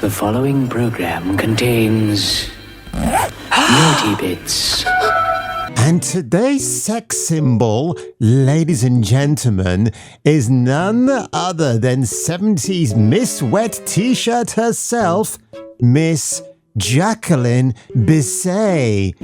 The following program contains naughty bits. And today's sex symbol, ladies and gentlemen, is none other than 70s Miss Wet T-shirt herself, Miss Jacqueline Bisset.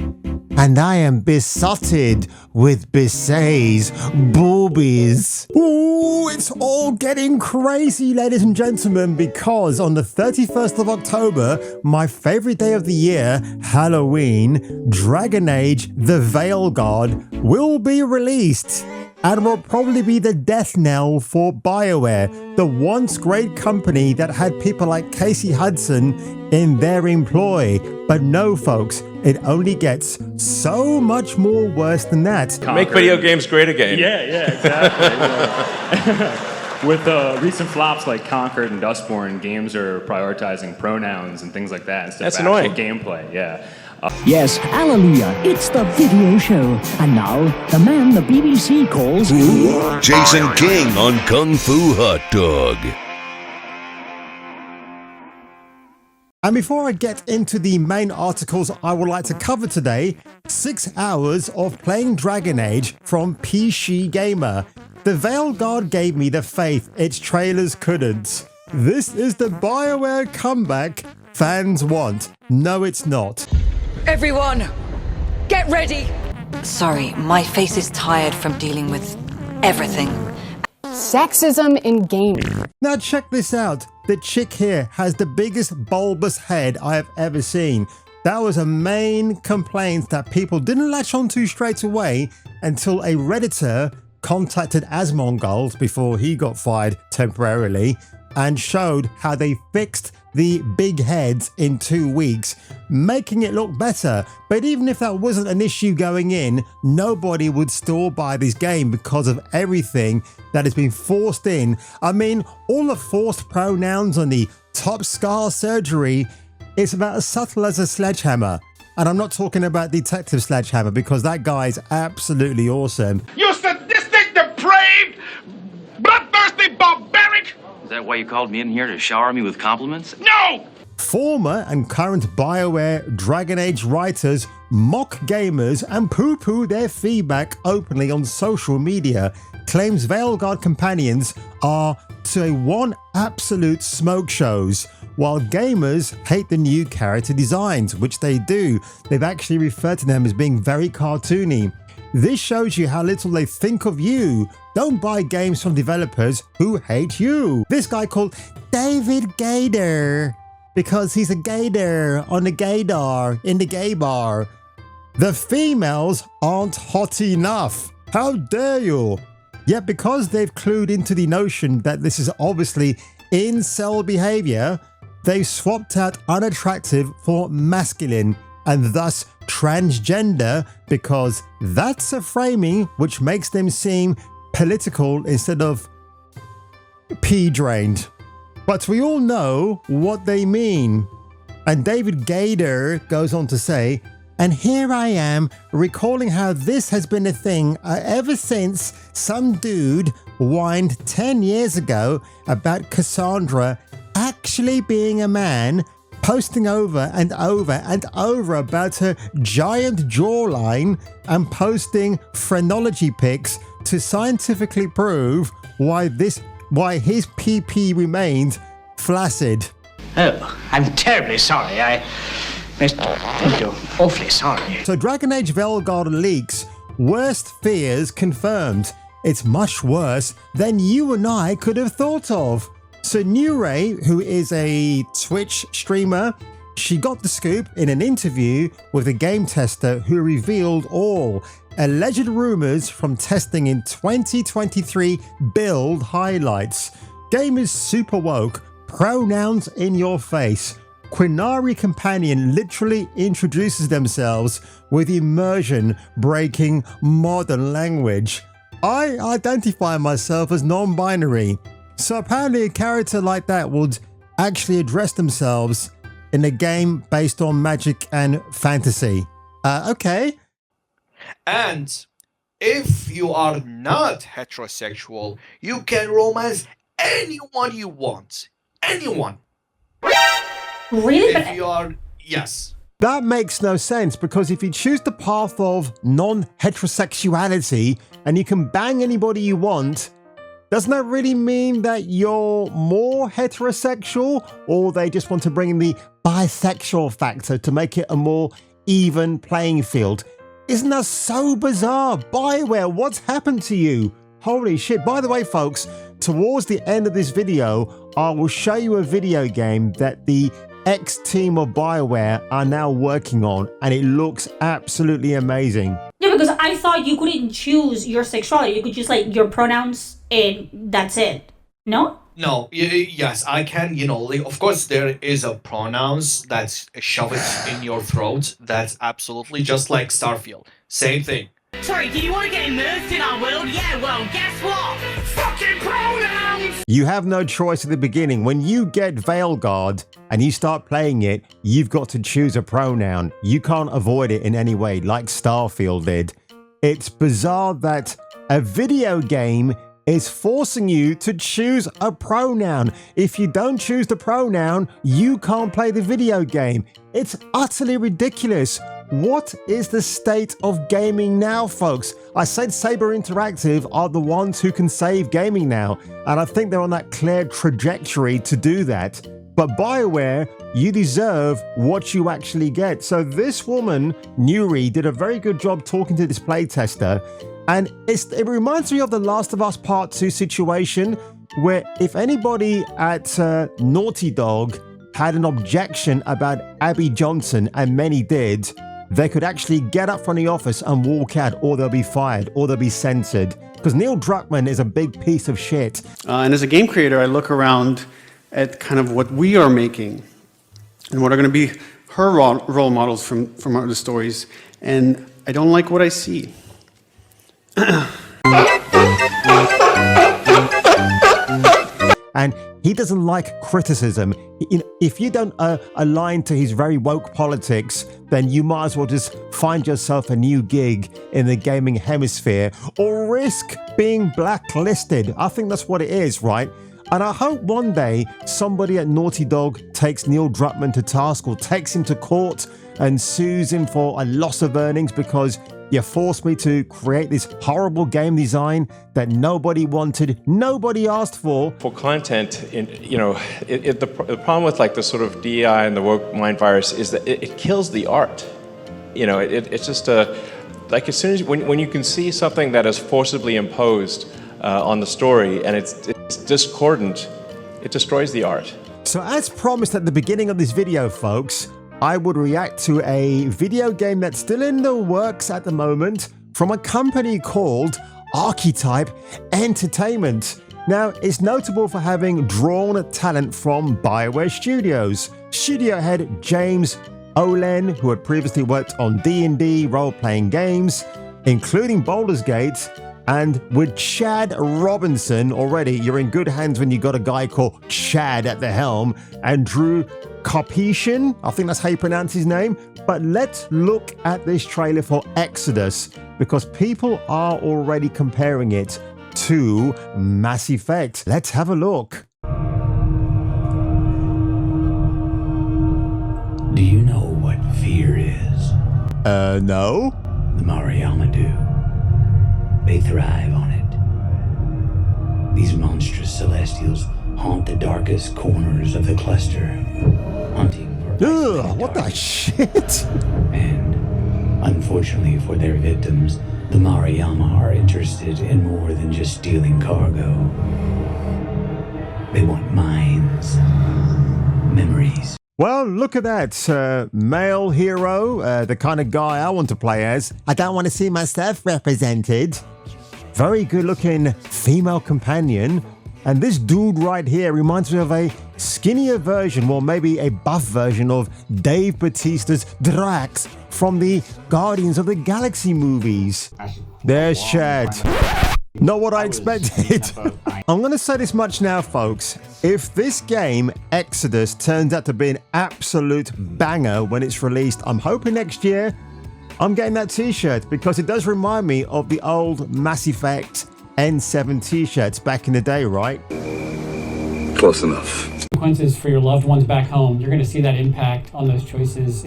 And I am besotted with Bisset's boobies. Ooh, it's all getting crazy, ladies and gentlemen, because on the 31st of October, my favorite day of the year, Halloween, Dragon Age: The VEILGUARD will be released. And will probably be the death knell for Bioware, the once great company that had people like Casey Hudson in their employ. But no, folks, it only gets so much more worse than that. Make video games great again. Yeah, exactly. With recent flops like Conquered and Dustborn, games are prioritizing pronouns and things like that instead That's of actual annoying. gameplay. Yeah. Yes, hallelujah, it's the video show. And now, the man the BBC calls... Jason King on Kung Fu Hot Dog. And before I get into the main articles I would like to cover today, 6 hours of playing Dragon Age from PC Gamer. The VEILGUARD gave me the faith its trailers couldn't. This is the Bioware comeback fans want. No, it's not. Everyone, get ready! Sorry, my face is tired from dealing with everything. Sexism in gaming. Now check this out. The chick here has the biggest bulbous head I have ever seen. That was a main complaint that people didn't latch onto straight away until a Redditor contacted Asmongold before he got fired temporarily and showed how they fixed the big heads in 2 weeks, making it look better. But even if that wasn't an issue going in, nobody would still buy this game because of everything that has been forced in. I mean, all the forced pronouns on the top scar surgery, it's about as subtle as a sledgehammer. And I'm not talking about Detective Sledgehammer because that guy's absolutely awesome. You sadistic, depraved, bloodthirsty barbaric! Is that why you called me in here, to shower me with compliments? No! Former and current Bioware Dragon Age writers mock gamers and poo-poo their feedback openly on social media, claims VEILGUARD companions are to one absolute smoke shows, while gamers hate the new character designs, which they do. They've actually referred to them as being very cartoony. This shows you how little they think of you. Don't buy games from developers who hate you. This guy called David Gator, because he's a gator on the gaydar in the gay bar. The females aren't hot enough. How dare you? Yet because they've clued into the notion that this is obviously incel behavior, they've swapped out unattractive for masculine and thus transgender, because that's a framing which makes them seem political instead of pea-drained. But we all know what they mean. And David Gator goes on to say, and here I am recalling how this has been a thing ever since some dude whined 10 years ago about Cassandra actually being a man, posting over and over and over about her giant jawline and posting phrenology pics to scientifically prove why his PP remained flaccid. Oh, I'm terribly sorry. I'm awfully sorry. So Dragon Age VEILGUARD leaks, worst fears confirmed. It's much worse than you and I could have thought of. So Nure, who is a Twitch streamer, she got the scoop in an interview with a game tester who revealed all alleged rumors from testing in 2023 build highlights. Gamers super woke, pronouns in your face. Quinari Companion literally introduces themselves with immersion breaking modern language. I identify myself as non-binary. So apparently a character like that would actually address themselves in a game based on magic and fantasy. Okay. And if you are not heterosexual, you can romance anyone you want. Anyone. Really? If you are, yes. That makes no sense, because if you choose the path of non-heterosexuality and you can bang anybody you want, doesn't that really mean that you're more heterosexual, or they just want to bring in the bisexual factor to make it a more even playing field? Isn't that so bizarre? Bioware, what's happened to you? Holy shit. By the way, folks, towards the end of this video, I will show you a video game that the ex-team of Bioware are now working on, and it looks absolutely amazing. Yeah, because I thought you couldn't choose your sexuality. You could choose like your pronouns and that's it. No? No, yes, I can, like, of course there is a pronouns that's shove it in your throat. That's absolutely just like Starfield. Same thing. Sorry, do you want to get immersed in our world? Yeah, well, guess what? Fucking pronouns! You have no choice at the beginning. When you get VEILGUARD and you start playing it, you've got to choose a pronoun. You can't avoid it in any way, like Starfield did. It's bizarre that a video game is forcing you to choose a pronoun. If you don't choose the pronoun, you can't play the video game. It's utterly ridiculous. What is the state of gaming now, folks? I said Saber Interactive are the ones who can save gaming now, and I think they're on that clear trajectory to do that. But Bioware, you deserve what you actually get. So this woman, Nuri, did a very good job talking to this playtester, and it reminds me of the Last of Us Part 2 situation, where if anybody at Naughty Dog had an objection about Abby Johnson, and many did, they could actually get up from the office and walk out, or they'll be fired, or they'll be censored. Because Neil Druckmann is a big piece of shit. And as a game creator, I look around at kind of what we are making and what are going to be her role models from the stories. And I don't like what I see. And he doesn't like criticism. If you don't align to his very woke politics, then you might as well just find yourself a new gig in the gaming hemisphere, or risk being blacklisted. I think that's what it is, right? And I hope one day somebody at Naughty Dog takes Neil Druckmann to task, or takes him to court and sues him for a loss of earnings because you forced me to create this horrible game design that nobody wanted, nobody asked for. For content, the problem with like the sort of DEI and the woke mind virus is that it kills the art. It's just like as soon as when you can see something that is forcibly imposed on the story and it's discordant, it destroys the art. So as promised at the beginning of this video, folks, I would react to a video game that's still in the works at the moment from a company called Archetype Entertainment. Now, it's notable for having drawn talent from Bioware Studios. Studio head James Olen, who had previously worked on D&D role-playing games, including Baldur's Gate, and with Chad Robinson, already you're in good hands when you got a guy called Chad at the helm, and Drew Karpyshyn, I think that's how you pronounce his name. But let's look at this trailer for Exodus, because people are already comparing it to Mass Effect. Let's have a look. Do you know what fear is? No. The Mariyama do. They thrive on it. These monstrous celestials haunt the darkest corners of the cluster, hunting for... Ugh, what the shit? And, unfortunately for their victims, the Mariyama are interested in more than just stealing cargo. They want minds, memories. Well, look at that. Male hero, the kind of guy I want to play as. I don't want to see myself represented. Very good looking female companion. And this dude right here reminds me of a skinnier version, well, maybe a buff version of Dave Bautista's Drax from the Guardians of the Galaxy movies. There's Chad. Not what I expected. I'm going to say this much now, folks. If this game, Exodus, turns out to be an absolute banger when it's released, I'm hoping next year I'm getting that t-shirt, because it does remind me of the old Mass Effect N7 t-shirts back in the day, right? Close enough. Consequences for your loved ones back home. You're going to see that impact on those choices.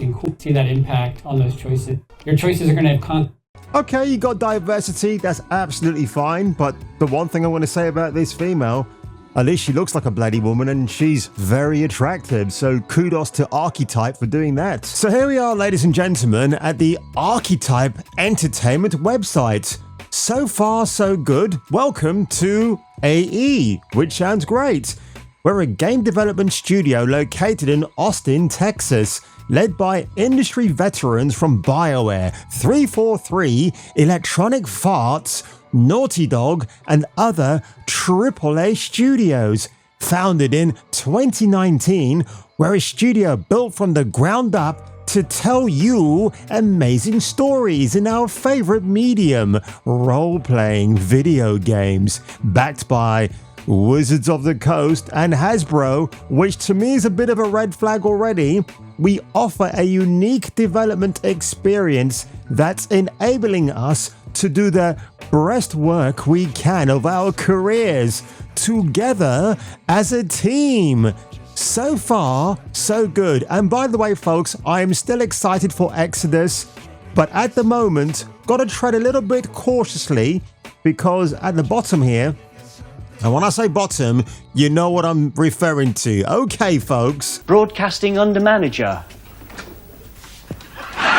Your choices are going to have Okay, you got diversity, that's absolutely fine, but the one thing I want to say about this female, at least she looks like a bloody woman and she's very attractive, so kudos to Archetype for doing that. So here we are, ladies and gentlemen, at the Archetype Entertainment website. So far, so good. Welcome to AE, which sounds great. We're a game development studio located in Austin, Texas, led by industry veterans from Bioware, 343, Electronic Farts, Naughty Dog, and other AAA studios. Founded in 2019, we're a studio built from the ground up to tell you amazing stories in our favorite medium, role-playing video games, backed by Wizards of the Coast and Hasbro, which to me is a bit of a red flag already. We offer a unique development experience that's enabling us to do the best work we can of our careers together as a team. So far, so good. And by the way, folks, I am still excited for Exodus, but at the moment, gotta tread a little bit cautiously because at the bottom here, and when I say bottom, you know what I'm referring to. Okay, folks. Broadcasting under manager.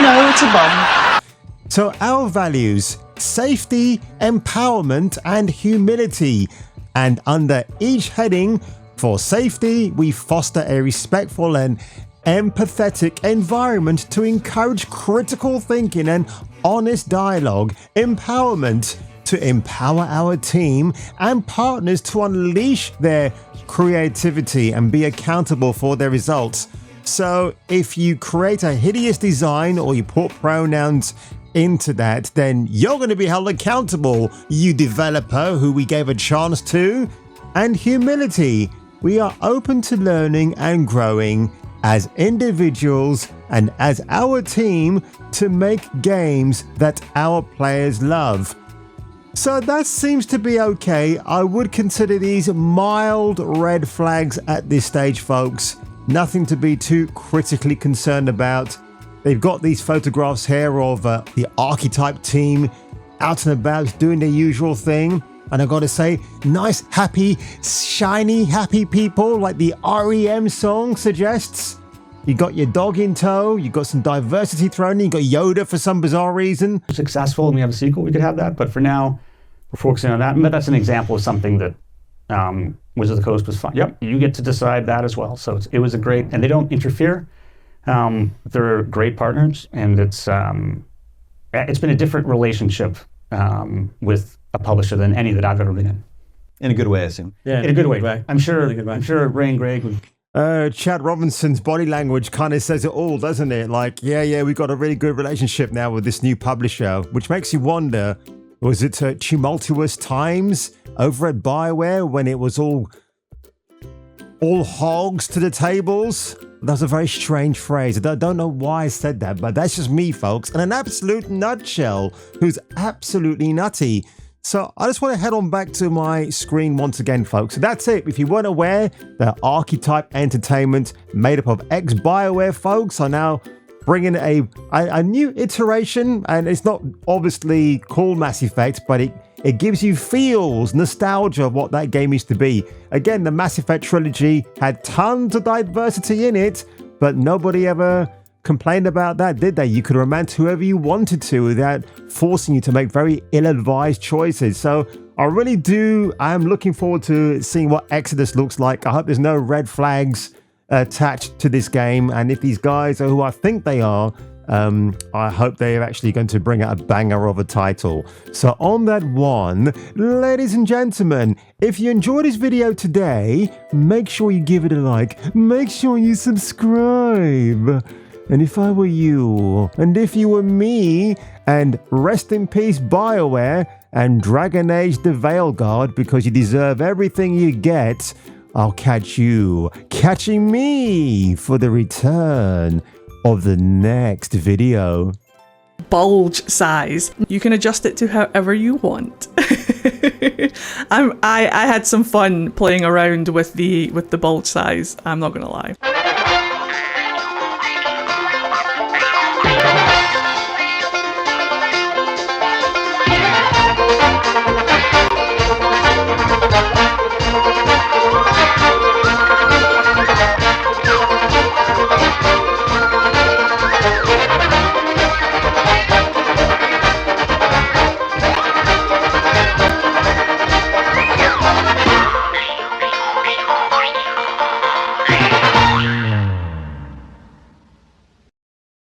No, it's a bum. So our values, safety, empowerment, and humility. And under each heading, for safety, we foster a respectful and empathetic environment to encourage critical thinking and honest dialogue. Empowerment, to empower our team and partners to unleash their creativity and be accountable for their results. So if you create a hideous design or you put pronouns into that, then you're going to be held accountable, you developer who we gave a chance to. And humility, we are open to learning and growing as individuals and as our team to make games that our players love. So that seems to be okay. I would consider these mild red flags at this stage, folks. Nothing to be too critically concerned about. They've got these photographs here of the Archetype team out and about doing their usual thing. And I've got to say, nice, happy, shiny, happy people like the REM song suggests. You got your dog in tow, you got some diversity thrown in, you got Yoda for some bizarre reason. Successful and we have a sequel, we could have that, but for now, we're focusing on that. But that's an example of something that Wizards of the Coast was fun. Yep, you get to decide that as well. So it was a great, and they don't interfere. They're great partners, and it's been a different relationship with a publisher than any that I've ever been in. In a good way, I assume. Yeah, in a good way. I'm sure Ray and Greg would. Chad Robinson's body language kind of says it all, doesn't it? Like, yeah, we've got a really good relationship now with this new publisher, which makes you wonder, was it tumultuous times over at Bioware when it was all hogs to the tables? That was a very strange phrase. I don't know why I said that, but that's just me, folks, in an absolute nutshell, who's absolutely nutty. So I just want to head on back to my screen once again, folks. So that's it. If you weren't aware, the Archetype Entertainment, made up of ex-Bioware folks, are now bringing a new iteration, and it's not obviously called Mass Effect, but it gives you feels, nostalgia of what that game used to be. Again, the Mass Effect trilogy had tons of diversity in it, but nobody ever complained about that, did they? You could romance whoever you wanted to without forcing you to make very ill-advised choices. So I'm looking forward to seeing what Exodus looks like. I hope there's no red flags attached to this game, and if these guys are who I think they are, I hope they're actually going to bring out a banger of a title. So on that one, ladies and gentlemen, if you enjoyed this video today, make sure you give it a like, make sure you subscribe. And if I were you, and if you were me, and rest in peace Bioware and Dragon Age the VEILGUARD, because you deserve everything you get, I'll catch you catching me for the return of the next video. Bulge size. You can adjust it to however you want. I had some fun playing around with the bulge size. I'm not gonna lie.